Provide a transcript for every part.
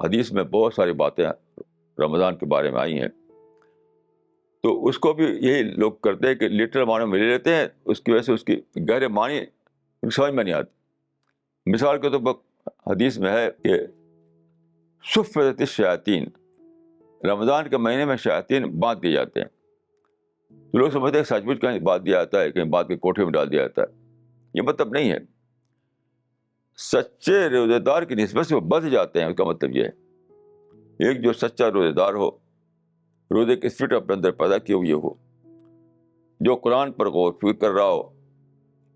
حدیث میں بہت ساری باتیں رمضان کے بارے میں آئی ہیں، تو اس کو بھی یہی لوگ کرتے ہیں کہ لٹرل معنی میں لے لیتے ہیں، اس کی وجہ سے اس کی گہرے معنی سمجھ میں نہیں آتی۔ مثال کے طور پر حدیث میں ہے کہ صفت الشیاطین، رمضان کے مہینے میں شیاطین باندھ دیے جاتے ہیں۔ تو لوگ سمجھتے ہیں سچ مچ کہیں باندھ دیا جاتا ہے، کہیں باندھ کے کوٹھے میں ڈال دیا جاتا ہے، یہ مطلب نہیں ہے۔ سچے روزے دار کی نسبت سے وہ بندھ جاتے ہیں، اس کا مطلب یہ ہے۔ ایک جو سچا روزے دار ہو، روزے کی اسپرٹ اپنے اندر پیدا کیے ہوئے ہو، جو قرآن پر غور فکر کر رہا ہو،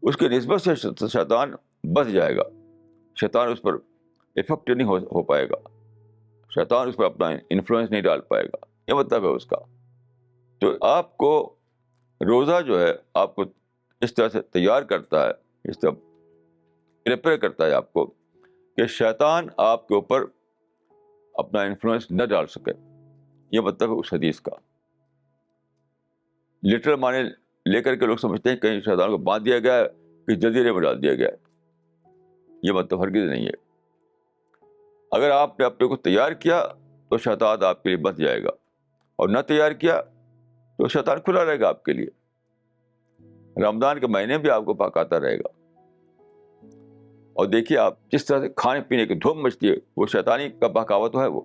اس کی نسبت سے شیطان بچ جائے گا، شیطان اس پر افیکٹ نہیں ہو پائے گا، شیطان اس پر اپنا انفلوئنس نہیں ڈال پائے گا، یہ مطلب ہے اس کا۔ تو آپ کو روزہ جو ہے آپ کو اس طرح سے تیار کرتا ہے، اس طرح پریپیئر کرتا ہے آپ کو کہ شیطان آپ کے اوپر اپنا انفلوئنس نہ ڈال سکے، یہ مطلب ہے اس حدیث کا۔ لٹرل معنی لے کر کے لوگ سمجھتے ہیں کہیں شیطان کو باندھ دیا گیا ہے، کہ جزیرے میں ڈال دیا گیا ہے، یہ مطلب ہرگز نہیں ہے۔ اگر آپ نے اپنے کو تیار کیا تو شیطان آپ کے لیے بچ جائے گا، اور نہ تیار کیا تو شیطان کھلا رہے گا آپ کے لیے۔ رمضان کے مہینے بھی آپ کو پکاتا رہے گا۔ اور دیکھیے آپ جس طرح سے کھانے پینے کی دھوم مچتی ہے، وہ شیطانی کا بہکاوا تو ہے وہ۔